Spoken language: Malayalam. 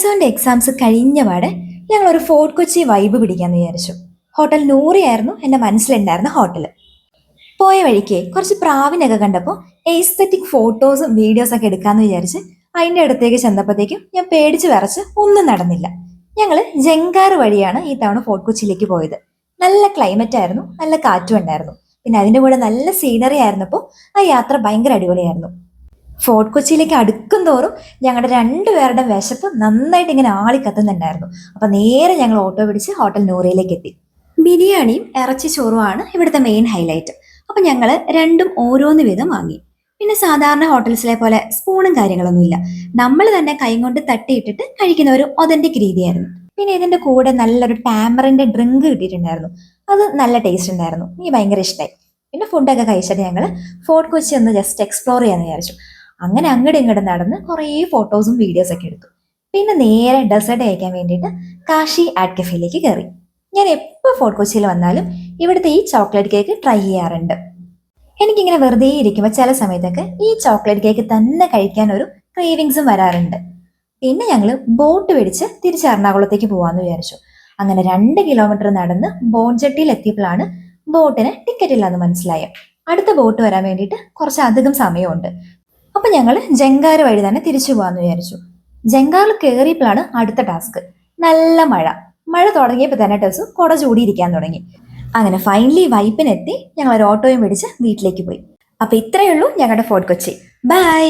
+1 എക്സാംസ് കഴിഞ്ഞ പാടെ ഞങ്ങൾ ഒരു ഫോർട്ട് കൊച്ചി വൈബ് പിടിക്കാന്ന് വിചാരിച്ചു. ഹോട്ടൽ നൂറിയായിരുന്നു എൻ്റെ മനസ്സിലുണ്ടായിരുന്ന ഹോട്ടൽ. പോയ വഴിക്ക് കുറച്ച് പ്രാവിനൊക്കെ കണ്ടപ്പോൾ എസ്തെറ്റിക് ഫോട്ടോസും വീഡിയോസും ഒക്കെ എടുക്കാന്ന് വിചാരിച്ച് അതിൻ്റെ അടുത്തേക്ക് ചെന്നപ്പോഴത്തേക്കും ഞാൻ പേടിച്ച് വിറച്ച് ഒന്നും നടന്നില്ല. ഞങ്ങൾ ജങ്കാറ് വഴിയാണ് ഈ തവണ ഫോർട്ട് കൊച്ചിയിലേക്ക് പോയത്. നല്ല ക്ലൈമറ്റ് ആയിരുന്നു, നല്ല കാറ്റും ഉണ്ടായിരുന്നു. പിന്നെ അതിൻ്റെ കൂടെ നല്ല സീനറി ആയിരുന്നപ്പോൾ ആ യാത്ര ഭയങ്കര അടിപൊളിയായിരുന്നു. ഫോർട്ട് കൊച്ചിയിലേക്ക് അടുക്കും തോറും ഞങ്ങളുടെ രണ്ടുപേരുടെ വിശപ്പ് നന്നായിട്ട് ഇങ്ങനെ ആളി കത്തുന്നുണ്ടായിരുന്നു. അപ്പൊ നേരെ ഞങ്ങൾ ഓട്ടോ പിടിച്ച് ഹോട്ടൽ നൂറയിലേക്ക് എത്തി. ബിരിയാണിയും ഇറച്ചി ചോറുമാണ് ഇവിടുത്തെ മെയിൻ ഹൈലൈറ്റ്. അപ്പൊ ഞങ്ങൾ രണ്ടും ഓരോന്ന് വീതം വാങ്ങി. പിന്നെ സാധാരണ ഹോട്ടൽസിലെ പോലെ സ്പൂണും കാര്യങ്ങളൊന്നുമില്ല. നമ്മൾ തന്നെ കൈ കൊണ്ട് തട്ടിയിട്ടിട്ട് കഴിക്കുന്ന ഒരു ഒതന്റിക് രീതിയായിരുന്നു. പിന്നെ ഇതിന്റെ കൂടെ നല്ലൊരു ടാമറിന്റെ ഡ്രിങ്ക് കിട്ടിയിട്ടുണ്ടായിരുന്നു. അത് നല്ല ടേസ്റ്റ് ഉണ്ടായിരുന്നു, എനിക്ക് ഭയങ്കര ഇഷ്ടമായി. പിന്നെ ഫുഡൊക്കെ കഴിച്ചിട്ട് ഞങ്ങൾ ഫോർട്ട് കൊച്ചി ഒന്ന് ജസ്റ്റ് എക്സ്പ്ലോർ ചെയ്യാന്ന് വിചാരിച്ചു. അങ്ങനെ അങ്ങോട്ടും ഇങ്ങോട്ടും നടന്ന് കുറേ ഫോട്ടോസും വീഡിയോസും ഒക്കെ എടുത്തു. പിന്നെ നേരെ ഡെസേർട്ട് കഴിക്കാൻ വേണ്ടിയിട്ട് കാശി ആർട്ട് കഫേയിലേക്ക് കയറി. ഞാൻ എപ്പോൾ ഫോർട്ട് കൊച്ചിയിൽ വന്നാലും ഇവിടുത്തെ ഈ ചോക്ലേറ്റ് കേക്ക് ട്രൈ ചെയ്യാറുണ്ട്. എനിക്കിങ്ങനെ വെറുതെ ഇരിക്കുമ്പോൾ ചില സമയത്തൊക്കെ ഈ ചോക്ലേറ്റ് കേക്ക് തന്നെ കഴിക്കാൻ ഒരു ക്രേവിങ്സും വരാറുണ്ട്. പിന്നെ ഞങ്ങൾ ബോട്ട് പിടിച്ച് തിരിച്ച് എറണാകുളത്തേക്ക് പോകാമെന്ന് വിചാരിച്ചു. അങ്ങനെ 2 കിലോമീറ്റർ നടന്ന് ബോൺജെട്ടിയിൽ എത്തിയപ്പോഴാണ് ബോട്ടിന് ടിക്കറ്റ് ഇല്ലാന്ന് മനസ്സിലായത്. അടുത്ത ബോട്ട് വരാൻ വേണ്ടിയിട്ട് കുറച്ചധികം സമയമുണ്ട്. അപ്പൊ ഞങ്ങൾ ജങ്കാറ് വഴി തന്നെ തിരിച്ചു പോകാന്ന് വിചാരിച്ചു. ജങ്കാറിൽ കയറിയപ്പോഴാണ് അടുത്ത ടാസ്ക്. നല്ല മഴ. മഴ തുടങ്ങിയപ്പോൾ തന്നെ ടെസു കുട ചൂടിയിരിക്കാൻ തുടങ്ങി. അങ്ങനെ ഫൈനലി വൈപ്പിനെത്തി ഞങ്ങൾ ഒരു ഓട്ടോയും പിടിച്ച് വീട്ടിലേക്ക് പോയി. അപ്പൊ ഇത്രയേ ഉള്ളൂ ഞങ്ങളുടെ ഫോർട്ട് കൊച്ചി. ബൈ.